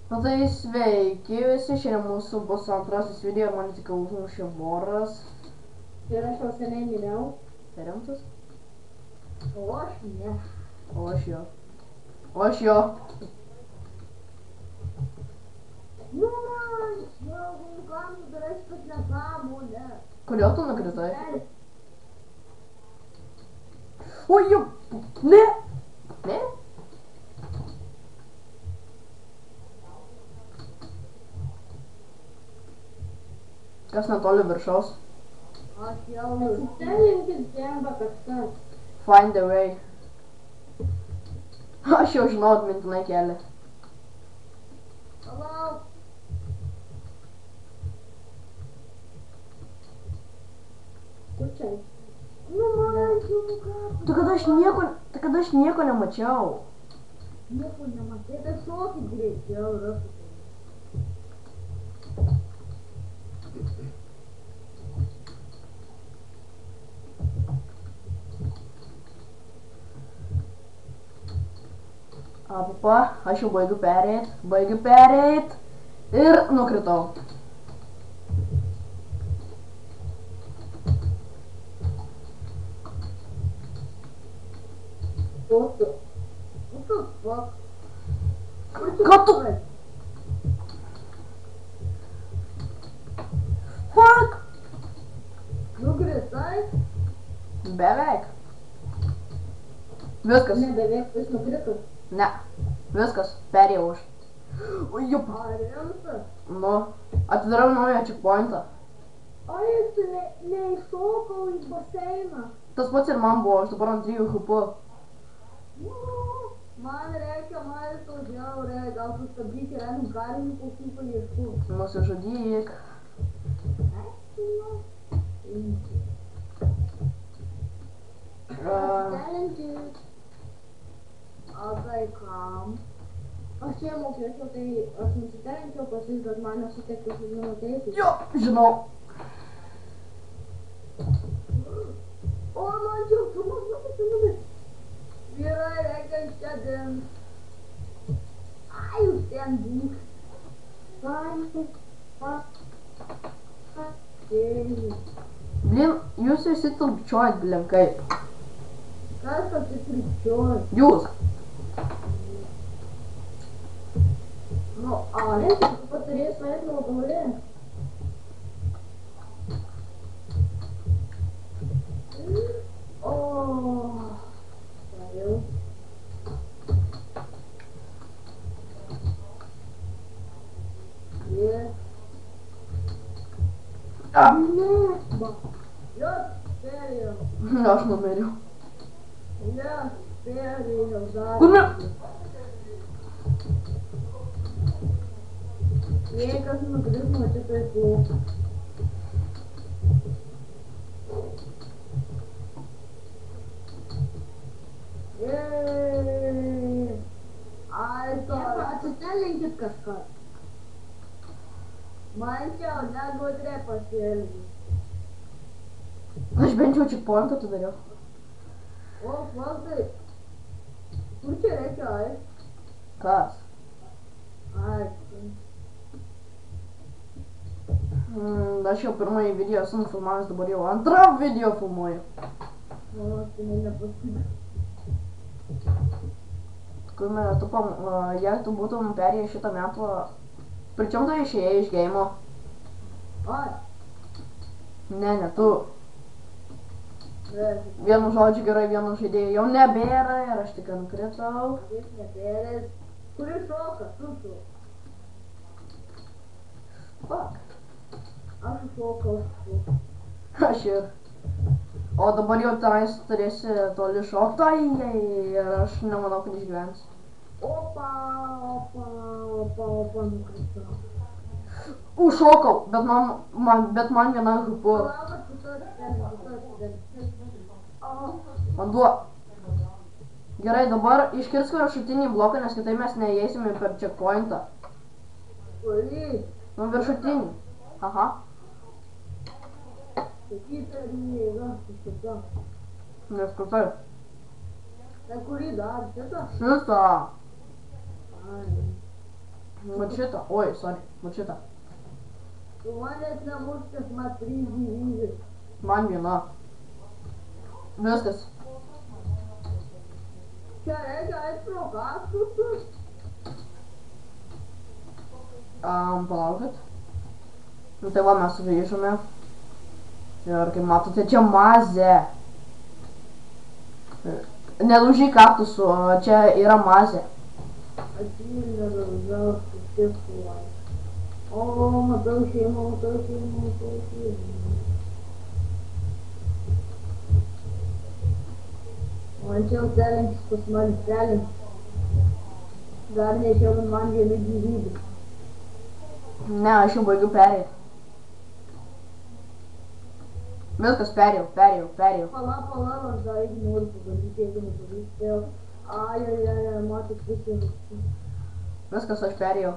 Na tai sveiki visi, šiandien mūsų bus antrasis video ir man tik užmušė voras. Ir aš jau seniai minėjau. Tai rimtas? O aš ne. O aš jo. O aš jo. Nu man, jau kam tu darai šitas nesąmonė. Kodėl tu nukritai? Oi, jau. Ne. Ne? Kas netoli viršaus? Aš jau pasitelinkit džemba kažkas. Find the way. Aš jau žinau atmintinai kelią. Palauk. Kur čia? Nu man, nu ką? Tai kada aš nieko nemačiau. Nieko nematai, tai šokit greičiau ir aš. Papa, aš jau baigiu pereit ir nukritau. What the fuck? Ką tu? Fuck! Nukritai? Beveik. Viskas. Ne, beveik vis nukrito. Ne. Viskas. Perėjau aš. Oi, jup. Ar rimtas? Nu, atidarau naują checkpointą. Ar jis neįšokau į baseiną? Tas pats ir man buvo, aš dabar ant 3 HP. Man reikia maisto žiaurė, gal sustabdyti realių galinių kokių paieškų. Nusižudyk. O tai kam? Aš čia mokėčiau, tai aš nusitelinčiau pas jis, bet man nesuteiktų žinoma teisės. Jo, žinau. O man čia filmas. Vyrai, reikia iš čia dint. Ai, jūs ten būk. Blin, jūs visi tulpčiojat, blin, kaip? Kas atsikrikščioj? Jūs. Nu, ale, tu paturėjai sveikinimo gaulė. O, jau. Jie. Ne, ba. Jos perėjau. Aš numeriu. Jos perėjau dar. Kur ne? Jei kas nukris, mačiau tai plauka. Ai, to. Atsitelinkit kažką. Man čia negudriai pasielgiu. Aš bent jau checkpointą atidariau. O, Valtai. Kur čia reikia, ai? Kas? Ai. Aš jau pirmąjį video esu nufilmavęs, dabar jau antrą video filmuoju. O, tai nepasakė. Jei tu būtum perėjęs šitą metą, pričiom tu išėjai iš geimo? Ai. Ne, tu. Vienu žodžiu gerai, vienu žaidėjų jau nebėra ir aš tik nukritau. Jis nebėrės. Kuris šoka? Tu šoka. Fuck. Aš šokau. Aš ir. O dabar jau tenais turėsi toli šoktą ir aš nemanau, kad išgyvensiu. Opa, nukritau. Užšokau, bet man viena HP. Vanduo. Gerai, dabar iškirsk viršutinį bloką, nes kitaip mes neįeisime per checkpointą. Kurį? Nu, viršutinį. Aha. Sakyta, nėra, šitą. Neskaitai. Tai kurį dar, šitą? Šitą. Ai. Vat šitą, oi, sorry, vat šitą. Tu manęs nemuškas, man 3 gyvybės. Man viena. Viskas. Čia reikia eit pro kaktusus. Palaukit. Nu tai va, mes sugrįžome. Ir kaip matote, čia mazė. Nelaužyk kaktusų, čia yra mazė. Atsimenu, susikuoju. O, matau šeimą. Man čia jau selinkis pas mane selinkis. Dar nešiau man viena gyvybė. Ne, aš jau baigiu perėti. Viskas, perėjau. Pala, aš dar irgi noriu pabandyti, jeigu nepavyksta jau. Ai, matot visą. Viskas, aš perėjau.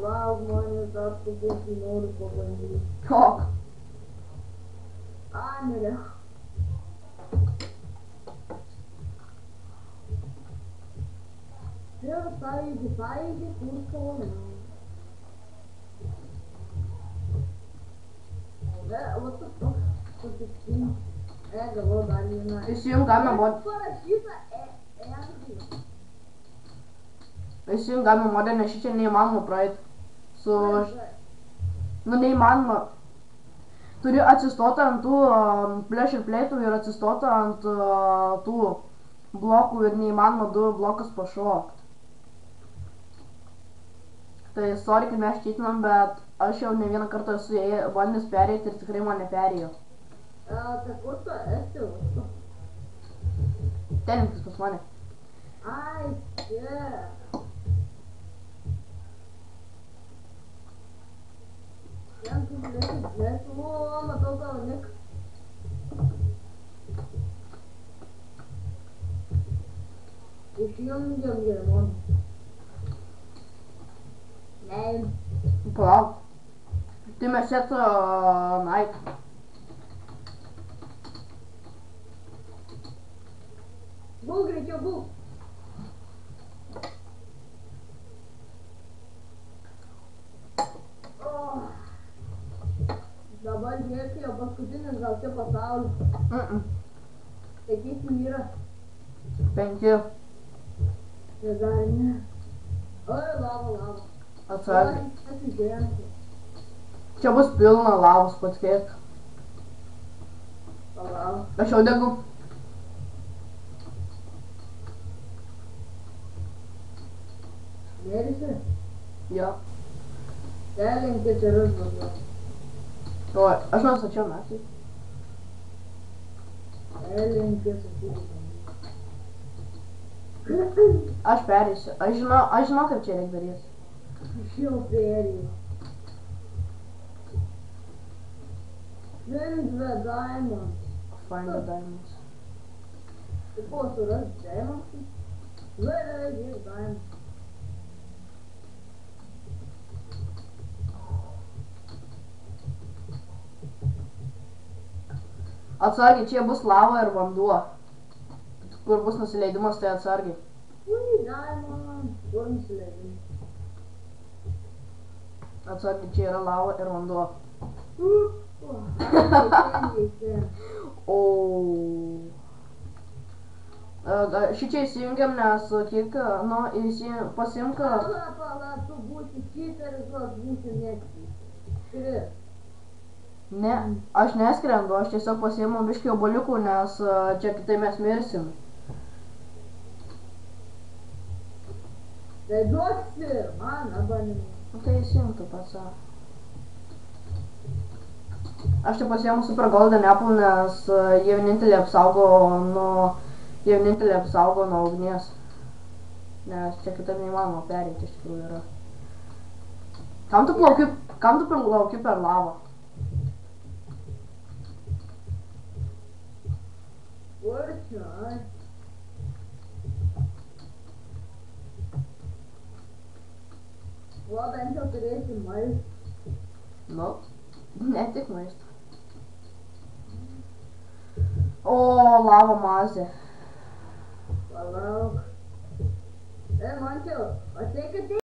Lauk, man dar truputį noriu pabandyti. Kok. Nelia. Ir sąjūdį, kur kalonau. What the fuck? Galvoju, dar viena. Įsijung galima mod... Parašyta Ergi. Įsijung galima modę, nes šičia neįmanoma praeit. Su... Nu, neįmanoma. Turi atsistoti ant tų pressure plate'ų ir atsistoti ant tų blokų ir neįmanoma 2 blokus pašokt. Tai sorry, kad mes čytinam, bet aš jau ne vieną kartą esu bandęs perėti ir tikrai man neperėjo. Tai kur tu esi? Telinkis pas mane. Ai, čia. Jam tu žiūrėsi, matau kalnik. Išjungiam geriau. Nein. Palauk. Tai mes set night. Būk greičiau, būk. Dabar žiūrėk, jau paskutinis gal čia pasaulis. Tai kiek jų yra? 5. Tai dar ne. Oi, lava. Atsargiai. Čia bus pilna lavos, patikėk. Palauk. Aš jau degu. Mėrisi? Jo. Selinkis ir aš važiuoju. Oi, aš nustačiau naktį. Selinkis ir Aš perėsiu. Aš žinau, kaip čia reikia daryti. aš jau perėjau. Find the diamonds. Find the diamonds. Tu ko surasti diamonds? Where is your diamonds? Atsargiai, čia bus lava ir vanduo. Kur bus nusileidimas, tai atsargiai. Ui, diamonds. Kur nusileidimas? Atsargiai, čia yra lava ir vanduo. O. Šičia įsijungiam, nes kiek, pasiimk. Pala, tu būsi čiteris, o aš būsiu nečiiteris. Ne, aš neskrendu, aš tiesiog pasiimu biškį obuoliukų, nes čia kitai mes mirsim. Tai duosi man, abanimą. Tai įsijung tu pats. Aš čia pasiimu Super Golden Apple, nes jie vienintelį apsaugo nuo ugnies. Nes čia kitaip neįmanoma pereiti, iš tikrųjų yra. Kam tu plauki per lavą? Kur čia? O bent jau turėsi maistą. Nu, ne tik maistą. O, lava mazė. Palauk. Man čia, ateik.